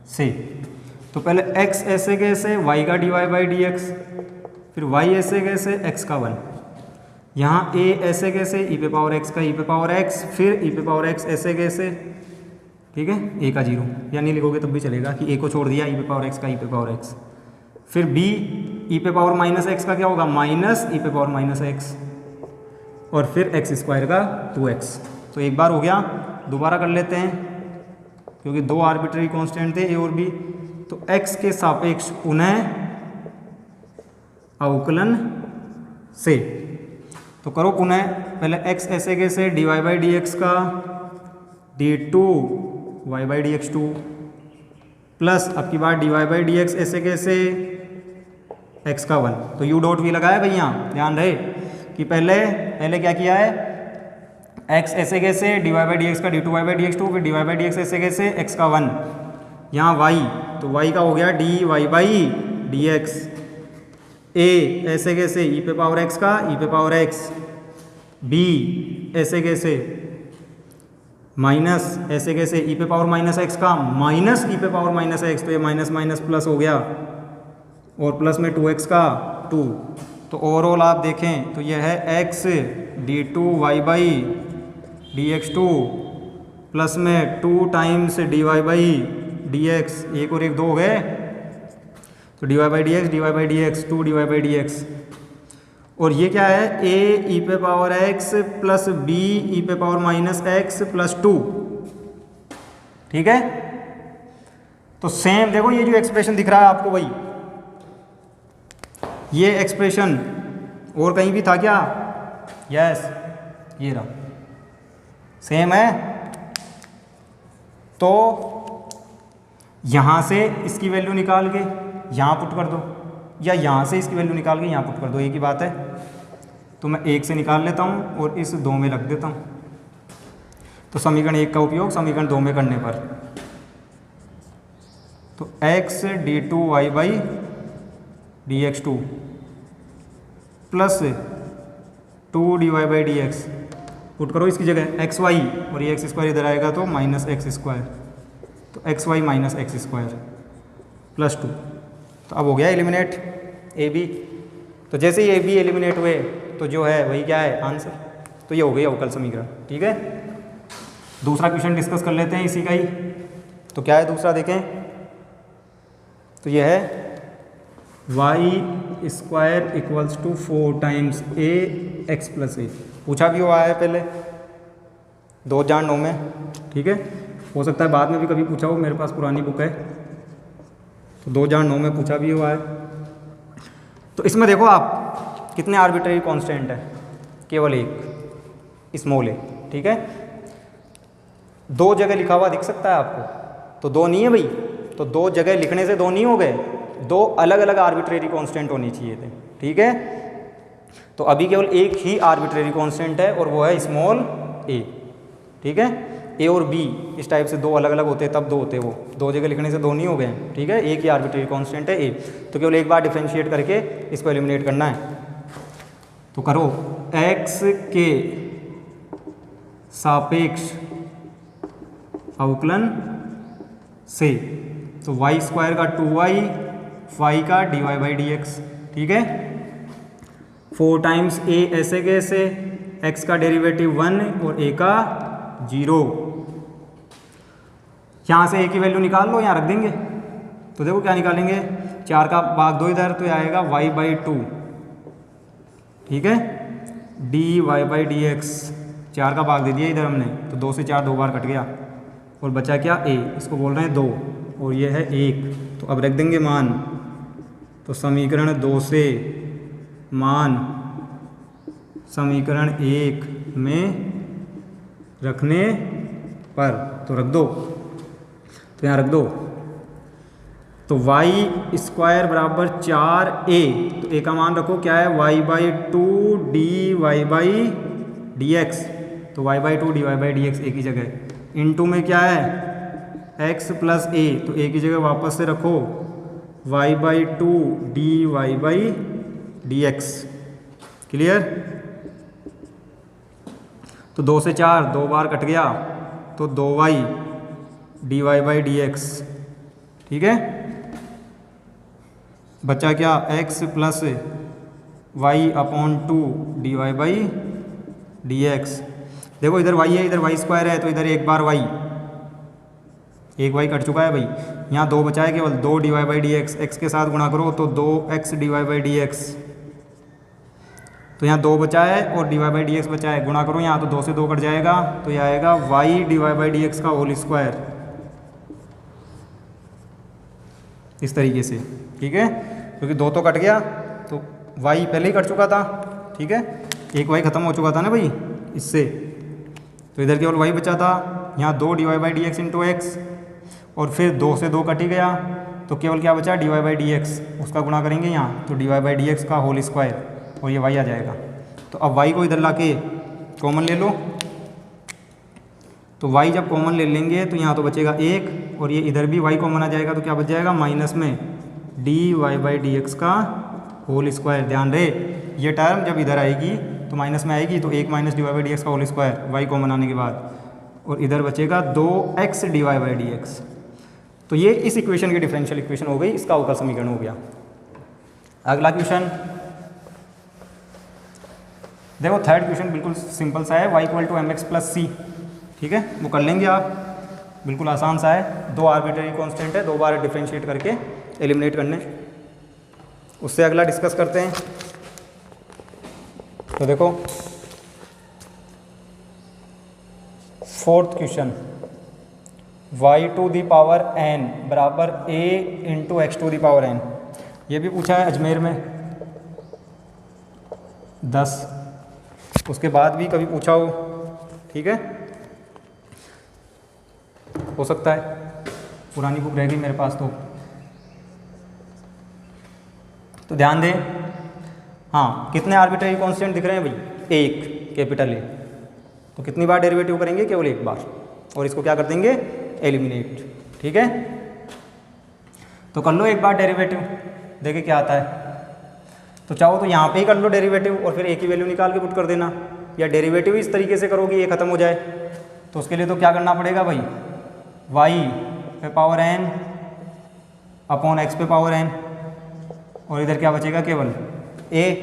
से, तो पहले x ऐसे कैसे y का dy बाई डी एक्स, फिर y ऐसे कैसे x का 1, यहाँ a ऐसे कैसे e पे पावर x का e पे पावर x, फिर e पे पावर x ऐसे कैसे, ठीक है, a का 0, या नहीं लिखोगे तब भी चलेगा कि a को छोड़ दिया e पे पावर x का e पे पावर x, फिर b e पे पावर माइनस x का क्या होगा, माइनस e पे पावर माइनस x, और फिर x स्क्वायर का 2x। तो एक बार हो गया, दोबारा कर लेते हैं क्योंकि 2 आर्बिट्रेरी कांस्टेंट थे a और b। तो x के सापेक्ष पुनः अवकलन से, तो करो पुनः, पहले x ऐसे कैसे dy बाई डी एक्स का d2 y by d x 2 plus अब की बार dy बाई डी एक्स ऐसे कैसे x का 1। तो u डॉट भी लगाया भैया, ध्यान रहे कि पहले क्या किया है, x ऐसे कैसे dy बाई डी एक्स का d2 y by d x 2, फिर dy बाई डी एक्स ऐसे कैसे x का 1, यहाँ y, तो y का हो गया dy by d x, a ऐसे कैसे e पे पावर x का e पे पावर x, b ऐसे कैसे माइनस ऐसे कैसे e पे पावर माइनस x का माइनस e पे पावर माइनस x, तो ये माइनस माइनस प्लस हो गया, और प्लस में 2x का 2। तो ओवरऑल आप देखें तो यह है x d2 y by d x 2 plus में 2 times dy by d x, 1 और 1 2 हो गए, तो dy by d x 2 dy by d x, और ये क्या है a e पे power x plus b e पे पावर माइनस x प्लस 2, ठीक है। तो सेम देखो ये जो एक्सप्रेशन दिख रहा है आपको, वही ये एक्सप्रेशन और कहीं भी था क्या, यस ये रहा, सेम है। तो यहाँ से इसकी वैल्यू निकाल के यहाँ पुट कर दो, या यहाँ से इसकी वैल्यू निकाल के यहाँ पुट कर दो, एक ही बात है। तो मैं 1 से निकाल लेता हूँ और इस 2 में रख देता हूँ। तो समीकरण 1 का उपयोग समीकरण 2 में करने पर, तो x d2 y by d x 2 plus 2 dy by d x, put करो इसकी जगह एक्स वाई, और ये एक्स स्क्वायर इधर आएगा तो माइनस एक्स स्क्वायर, तो x y minus x square plus 2। तो अब हो गया एलिमिनेट ए बी। तो जैसे ही ए बी एलिमिनेट हुए तो जो है वही क्या है आंसर। तो ये हो गई अवकल समीकरण, ठीक है। दूसरा क्वेश्चन डिस्कस कर लेते हैं इसी का ही। तो क्या है दूसरा, देखें तो यह है y square equals to 4 times a x plus a. पूछा भी हुआ है पहले 2009 में, ठीक है। हो सकता है बाद में भी कभी पूछा हो, मेरे पास पुरानी बुक है तो 2009 में पूछा भी हुआ है। तो इसमें देखो आप कितने आर्बिट्रेरी कांस्टेंट है, केवल एक स्मॉल ए, ठीक है। 2 जगह लिखा हुआ दिख सकता है आपको, तो 2 नहीं है भाई, तो 2 जगह लिखने से 2 नहीं हो गए, 2 अलग अलग आर्बिट्रेरी कांस्टेंट होनी चाहिए थे, ठीक है। तो अभी केवल एक ही आर्बिट्रेरी कांस्टेंट है और वो है स्मॉल ए, ठीक है। ए और बी इस टाइप से 2 अलग अलग होते तब 2 होते, वो 2 जगह लिखने से 2 नहीं हो गए, ठीक है। एक ही आर्बिट्रेरी कांस्टेंट है ए, तो केवल एक बार डिफरेंशिएट करके इसको एलिमिनेट करना है। तो करो x के सापेक्ष अवकलन से, तो y स्क्वायर का 2y, y का dy/dx, ठीक है। 4 टाइम्स a ऐसे कैसे, x का डेरिवेटिव 1 और a का 0। यहाँ से a की वैल्यू निकाल लो, यहाँ रख देंगे। तो देखो क्या निकालेंगे, 4 का भाग 2 इधर, तो आएगा y/2, ठीक है। dy/dx 4 का भाग दे दिया इधर हमने, तो 2 से 4 2 बार कट गया और बचा क्या a, इसको बोल रहे हैं 2 और ये है 1। तो अब रख देंगे मान, तो समीकरण 2 से मान समीकरण 1 में रखने पर, तो रख दो, तो यहाँ रख दो। तो y स्क्वायर बराबर 4a, तो a का मान रखो क्या है, y/2 dy/dx, तो y/2 dy/dx एक ही जगह, इनटू में क्या है x प्लस a, तो a की जगह वापस से रखो y/2 dy/dx, क्लियर। तो 2 से 4 2 बार कट गया, तो 2y dy/dx, ठीक है। बचा क्या, x प्लस y/2 dy/dx। देखो इधर y है, इधर y स्क्वायर है, तो इधर एक बार y, एक y कट चुका है भाई। यहाँ 2 बचा है केवल, 2 dy/dx, x के साथ गुणा करो तो 2x dy/dx, तो यहाँ 2 बचा है और dy/dx बचा है, गुणा करो यहाँ, तो 2 से 2 कट जाएगा, तो यह आएगा y dy/dx का होल स्क्वायर, इस तरीके से, ठीक है। क्योंकि 2 तो कट गया, तो y पहले ही कट चुका था, ठीक है। एक y खत्म हो चुका था ना भाई इससे, तो इधर केवल y बचा था। यहाँ 2 dy/dx इंटू एक्स, और फिर 2 से 2 कट ही गया, तो केवल क्या बचा, dy/dx, उसका गुणा करेंगे यहाँ, तो dy/dx का होल स्क्वायर, और ये y आ जाएगा। तो अब y को इधर लाके कॉमन ले लो, तो y जब कॉमन ले लेंगे तो यहाँ तो बचेगा 1, और ये इधर भी y कॉमन आ जाएगा, तो क्या बच जाएगा, माइनस में dy/dx का होल स्क्वायर। ध्यान रहे ये टर्म जब इधर आएगी तो माइनस में आएगी, तो 1 माइनस dy/dx का होल स्क्वायर y कॉमन आने के बाद, और इधर बचेगा 2x dy/dx। तो ये इस इक्वेशन की डिफरेंशियल इक्वेशन हो गई, इसका अवकल समीकरण हो गया। अगला क्वेश्चन देखो, थर्ड क्वेश्चन बिल्कुल सिंपल सा है, y = mx + c, ठीक है। वो कर लेंगे आप, बिल्कुल आसान सा है। 2 आर्बिट्रेरी कांस्टेंट है, 2 बार डिफरेंशिएट करके एलिमिनेट करने। उससे अगला डिस्कस करते हैं। तो देखो 4th क्वेश्चन, y⁴n बराबर a × x⁴n, ये भी पूछा है अजमेर में 10, उसके बाद भी कभी पूछा हो, ठीक है, हो सकता है, पुरानी बुक रहेगी मेरे पास तो ध्यान दें। हाँ, कितने आर्बिट्रेरी कांस्टेंट दिख रहे हैं भाई, 1 कैपिटल A, तो कितनी बार डेरिवेटिव करेंगे, केवल 1 बार, और इसको क्या कर देंगे, एलिमिनेट, ठीक है। तो कर लो एक बार डेरिवेटिव, देखे क्या आता है। तो चाहो तो यहाँ पे ही कर लो डेरिवेटिव और फिर a की वैल्यू निकाल के पुट कर देना, या डेरिवेटिव इस तरीके से करोगे ये ख़त्म हो जाए। तो उसके लिए तो क्या करना पड़ेगा भाई, y/n अपॉन x/n, और इधर क्या बचेगा, केवल a।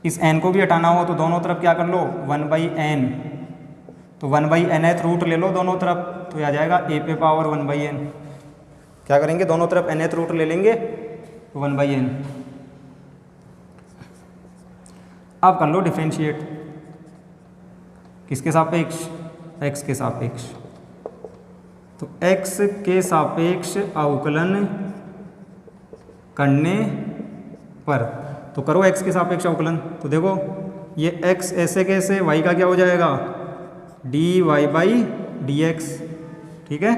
इस n को भी हटाना हो तो दोनों तरफ क्या कर लो, 1/n, तो 1/nth रूट ले लो दोनों तरफ, तो आ जाएगा a⁴1/n। क्या करेंगे, दोनों तरफ nth रूट ले लेंगे, तो 1/n, अब कर लो डिफरेंशिएट, किसके सापेक्ष, x के सापेक्ष। तो x के सापेक्ष अवकलन करने पर, तो करो x के सापेक्ष अवकलन। तो देखो ये x ऐसे कैसे, y का क्या हो जाएगा dy बाई डी एक्स, ठीक है।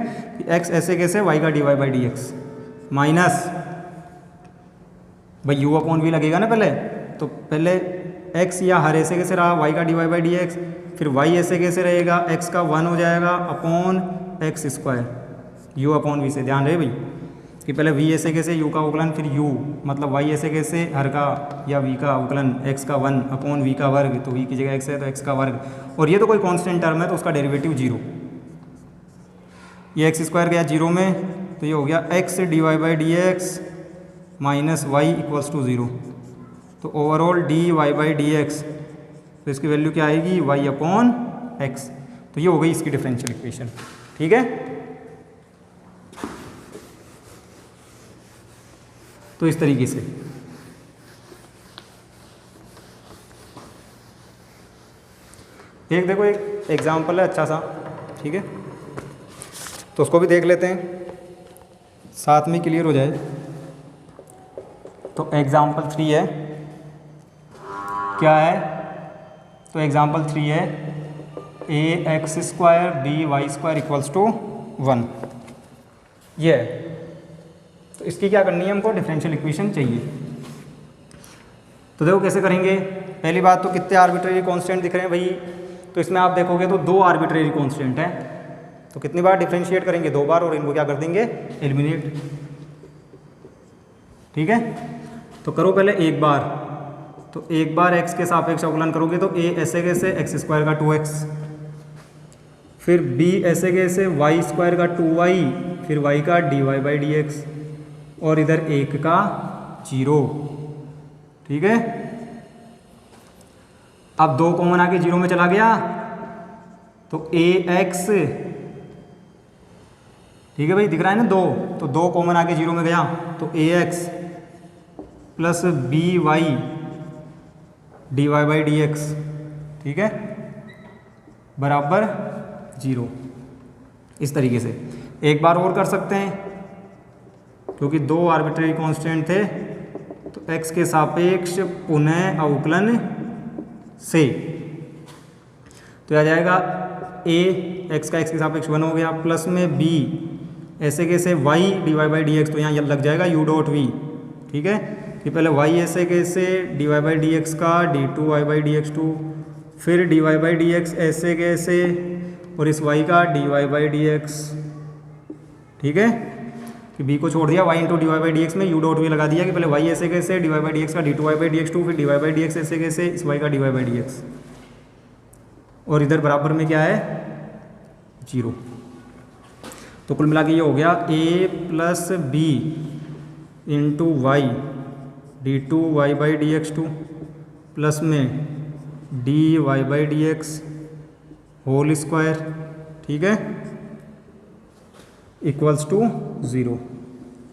x ऐसे कैसे, y का dy by d x minus भाई u अपॉन v लगेगा ना पहले, तो पहले x या हर ऐसे कैसे रहा, y का dy बाई डी एक्स, फिर y ऐसे कैसे रहेगा, x का 1 हो जाएगा upon x square u upon v से। ध्यान रहे भाई कि पहले v ऐसे कैसे u का अवकलन, फिर u मतलब y ऐसे कैसे हर का या v का अवकलन x का 1 अपॉन v का वर्ग, तो v की जगह x है तो x का वर्ग, और ये तो कोई कांस्टेंट टर्म है तो उसका डेरिवेटिव 0। ये एक्स स्क्वायर गया 0 में, तो ये हो गया x dy by d x minus y equals to 0। तो overall dy by d x, तो इसकी वैल्यू क्या आएगी y अपॉन x। तो ये हो गई इसकी डिफरेंशियल इक्वेशन, ठीक है। तो इस तरीके से एक देखो, एक एग्जाम्पल है अच्छा सा, ठीक है, तो उसको भी देख लेते हैं साथ में क्लियर हो जाए। तो एग्जाम्पल 3 है, क्या है, तो एग्जाम्पल 3 है a x square b y square equals to 1, ये है। तो इसकी क्या करनी है, हमको डिफरेंशियल इक्वेशन चाहिए। तो देखो कैसे करेंगे। पहली बात तो कितने आर्बिट्रेरी कांस्टेंट दिख रहे हैं भाई, तो इसमें आप देखोगे तो 2 आर्बिट्रेरी कांस्टेंट हैं, तो कितनी बार डिफरेंशिएट करेंगे, 2 बार, और इनको क्या कर देंगे एलिमिनेट, ठीक है। तो करो पहले एक बार, तो एक बार x के सापेक्ष अवकलन करोगे तो a ऐसे कैसे एक्स स्क्वायर का 2x, फिर b ऐसे कैसे वाई स्क्वायर का 2y, फिर y का dy बाई डी एक्स, और इधर 1 का 0, ठीक है। अब 2 कॉमन आके 0 में चला गया, तो ax, ठीक है भाई, दिख रहा है ना 2, तो 2 कॉमन आके 0 में गया, तो ax plus b y d y by d x, ठीक है, बराबर 0। इस तरीके से एक बार और कर सकते हैं, क्योंकि 2 आर्बिट्रेरी कांस्टेंट थे, तो x के सापेक्ष पुनः अवकलन से, तो आ जाएगा a x का x के सापेक्ष 1 हो गया, प्लस में b ऐसे कैसे y d y by d x, तो यहाँ लग जाएगा u डॉट v, ठीक है, कि पहले y ऐसे कैसे d y by d x का d two y by d x 2, फिर d y by d x ऐसे कैसे, और इस y का d y by d x, ठीक है, कि b को छोड़ दिया, y into d y by d x में u डॉट v लगा दिया, कि पहले y ऐसे कैसे d y by d x का d two y by d x 2, फिर d y by d x ऐसे कैसे इस y का d y by d x, और इधर बराबर में क्या है 0। तो कुल मिला के ये हो गया a plus b into y d two y by d x 2 plus में d y by d x whole square, ठीक है, इक्वल्स टू 0।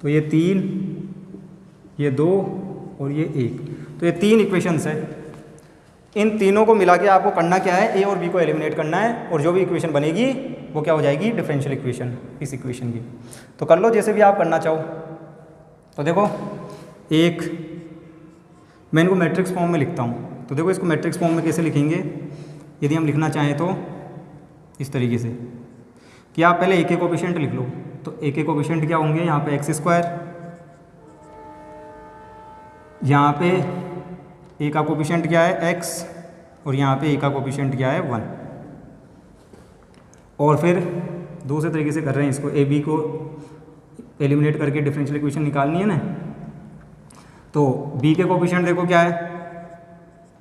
तो ये 3, ये 2 और ये 1, तो ये 3 इक्वेशंस है। इन तीनों को मिला के आपको करना क्या है, ए और बी को एलिमिनेट करना है, और जो भी इक्वेशन बनेगी वो क्या हो जाएगी डिफरेंशियल इक्वेशन, इस इक्वेशन की। तो कर लो जैसे भी आप करना चाहो। तो देखो एक मैं इनको मैट्रिक्स फॉर्म में लिखता हूँ, तो देखो इसको मैट्रिक्स फॉर्म में कैसे लिखेंगे, यदि हम लिखना चाहें तो इस तरीके से कि आप पहले एक कोएफिशिएंट लिख लो। तो एक कोएफिशिएंट क्या होंगे, यहाँ पे एक्स स्क्वायर, यहाँ पे ए का कोएफिशिएंट क्या है x, और यहाँ पे ए का कोएफिशिएंट क्या है 1। और फिर दूसरे तरीके से कर रहे हैं इसको, ए बी को एलिमिनेट करके डिफरेंशियल इक्वेशन निकालनी है ना। तो b के कोएफिशिएंट देखो क्या है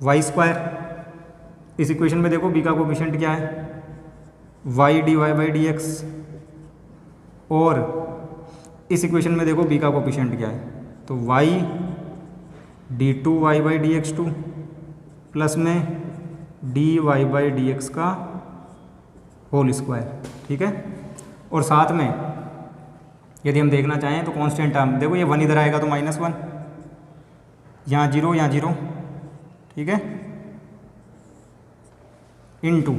वाई स्क्वायर, इस इक्वेशन में देखो b का कोएफिशिएंट क्या है y d y by d x, और इस इक्वेशन में देखो b का कोएफिशिएंट क्या है, तो y d two y by d x 2 plus में d y by d x का होल स्क्वायर, ठीक है। और साथ में यदि हम देखना चाहें तो कांस्टेंट टर्म देखो, ये 1 इधर आएगा तो -1, यहाँ 0 यहाँ 0, ठीक है, इनटू,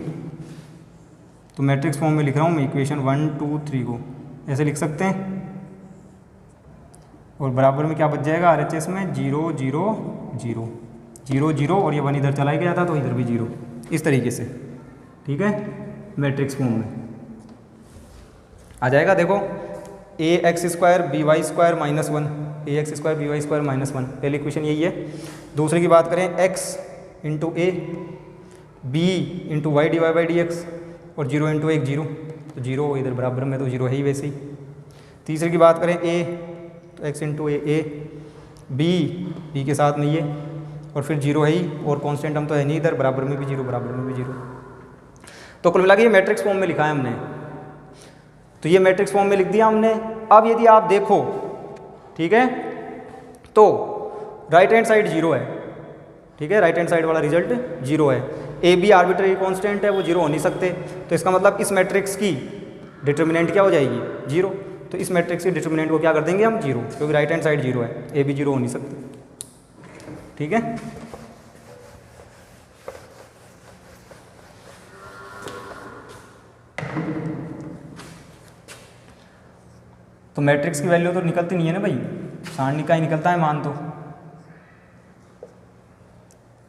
तो मैट्रिक्स फॉर्म में लिख रहा हूँ मैं इक्वेशन 1 2 3 को ऐसे लिख सकते हैं, और बराबर में क्या बच जाएगा RHS में 0 0 0 0 0, और ये 1 इधर चला ही गया था तो इधर भी 0, इस तरीके से, ठीक है, मैट्रिक्स फॉर्म में आ जाएगा। देखो ax² by² -1, ax² by² -1, पहली इक्वेशन यही है। दूसरे की बात करें x इंटू ए, b इंटू वाई dy/dx, और 0 इंटू 1 0, तो 0 इधर बराबर में तो 0 है ही वैसे ही। तीसरे की बात करें a, तो x इंटू ए, b के साथ में ये, और फिर 0 है ही, और कांस्टेंट हम तो है नहीं इधर, बराबर में भी 0 बराबर में भी 0। तो कुल मिला के ये मैट्रिक्स फॉर्म में लिखा है हमने, तो ये मैट्रिक्स फॉर्म में लिख दिया हमने। अब यदि आप देखो, ठीक है, तो राइट हैंड साइड 0 है, ठीक है, राइट हैंड साइड वाला रिजल्ट 0 है। ए बी आर्बिट्रेरी कांस्टेंट है, वो 0 हो नहीं सकते, तो इसका मतलब इस मैट्रिक्स की डिटर्मिनेंट क्या हो जाएगी 0, तो इस मैट्रिक्स की डिटर्मिनेंट को क्या कर देंगे हम 0, क्योंकि राइट हैंड साइड 0 है, ए बी 0 हो नहीं सकते, ठीक है। तो मैट्रिक्स की वैल्यू तो निकलती नहीं है ना भाई, सारणिक का ही निकलता है मान।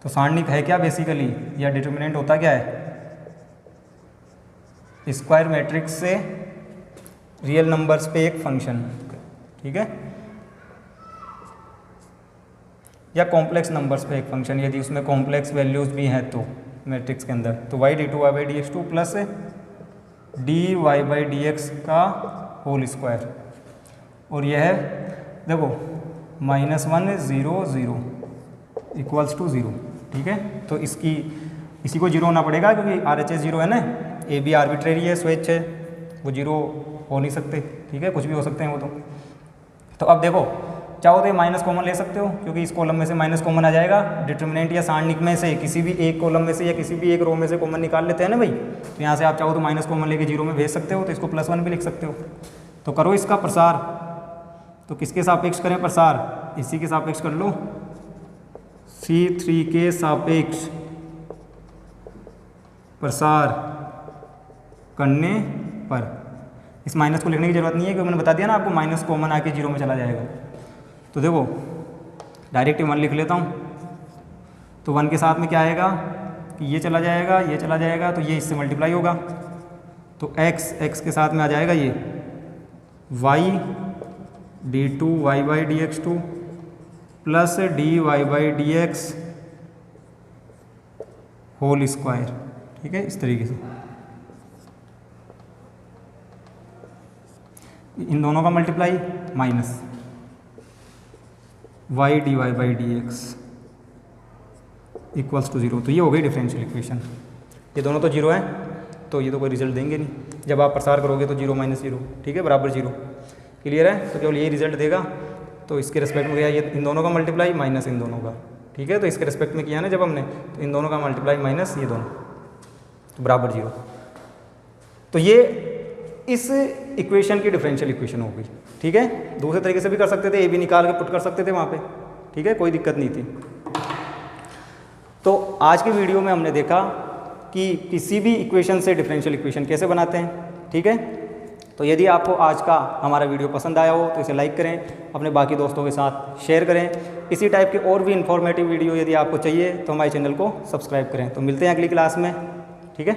तो सारणिक है क्या बेसिकली, या डिटर्मिनेंट होता क्या है, स्क्वायर मैट्रिक्स से रियल नंबर्स पे एक फंक्शन, ठीक है, या कॉम्प्लेक्स नंबर्स पे एक फंक्शन, यदि उसमें कॉम्प्लेक्स वैल्यूज भी हैं तो मैट्रिक्स के अंदर, तो y/2 प्लस dy/dx का होल स्क्वायर, और यह है देखो -1 0 0 इक्वल्स टू 0, ठीक है। तो इसी को 0 होना पड़ेगा, क्योंकि RHS 0 है ना, ए बी आर्बिट्रेरी है, स्वेच्छ है, वो 0 हो नहीं सकते, ठीक है, कुछ भी हो सकते हैं वो तो अब देखो, चाहो तो ये माइनस कॉमन ले सकते हो, क्योंकि इस कॉलम में से माइनस कॉमन आ जाएगा, डिटर्मिनेंट या सारणिक में से किसी भी एक कॉलम में से या किसी भी एक रो में से कॉमन निकाल लेते हैं ना भाई, तो यहाँ से आप चाहो तो माइनस कॉमन लेके 0 में भेज सकते हो, तो इसको +1 भी लिख सकते हो। तो करो इसका प्रसार, तो किसके सापेक्ष करें प्रसार, इसी के सापेक्ष कर लो, C3 के सापेक्ष प्रसार करने पर, इस माइनस को लिखने की जरूरत नहीं है, क्योंकि मैंने बता दिया ना आपको, माइनस कॉमन आके 0 में चला जाएगा। तो देखो डायरेक्ट 1 लिख लेता हूँ, तो 1 के साथ में क्या आएगा कि ये चला जाएगा, ये चला जाएगा, तो ये इससे मल्टीप्लाई होगा, तो x के साथ में आ जाएगा ये y d2 y/dx2 plus dy/dx whole square, ठीक है, इस तरीके से इन दोनों का multiply minus y dy/dx equals to 0। तो ये हो गई डिफरेंशियल इक्वेशन। ये दोनों तो 0 है, तो ये तो कोई रिजल्ट देंगे नहीं, जब आप प्रसार करोगे तो 0 - 0, ठीक है, बराबर 0। क्लियर है, तो केवल यही रिजल्ट देगा। तो इसके रिस्पेक्ट में किया ये इन दोनों का मल्टीप्लाई माइनस इन दोनों का, ठीक है, तो इसके रिस्पेक्ट में किया ना जब हमने, तो इन दोनों का मल्टीप्लाई माइनस ये दोनों, तो बराबर 0। तो ये इस इक्वेशन की डिफरेंशियल इक्वेशन हो गई, ठीक है। दूसरे तरीके से भी कर सकते थे, ए बी निकाल के पुट कर सकते थे वहाँ पे, ठीक है, कोई दिक्कत नहीं थी। तो आज की वीडियो में हमने देखा कि किसी भी इक्वेशन से डिफरेंशियल इक्वेशन कैसे बनाते हैं, ठीक है। तो यदि आपको आज का हमारा वीडियो पसंद आया हो तो इसे लाइक करें, अपने बाकी दोस्तों के साथ शेयर करें। इसी टाइप के और भी इन्फॉर्मेटिव वीडियो यदि आपको चाहिए तो हमारे चैनल को सब्सक्राइब करें। तो मिलते हैं अगली क्लास में, ठीक है।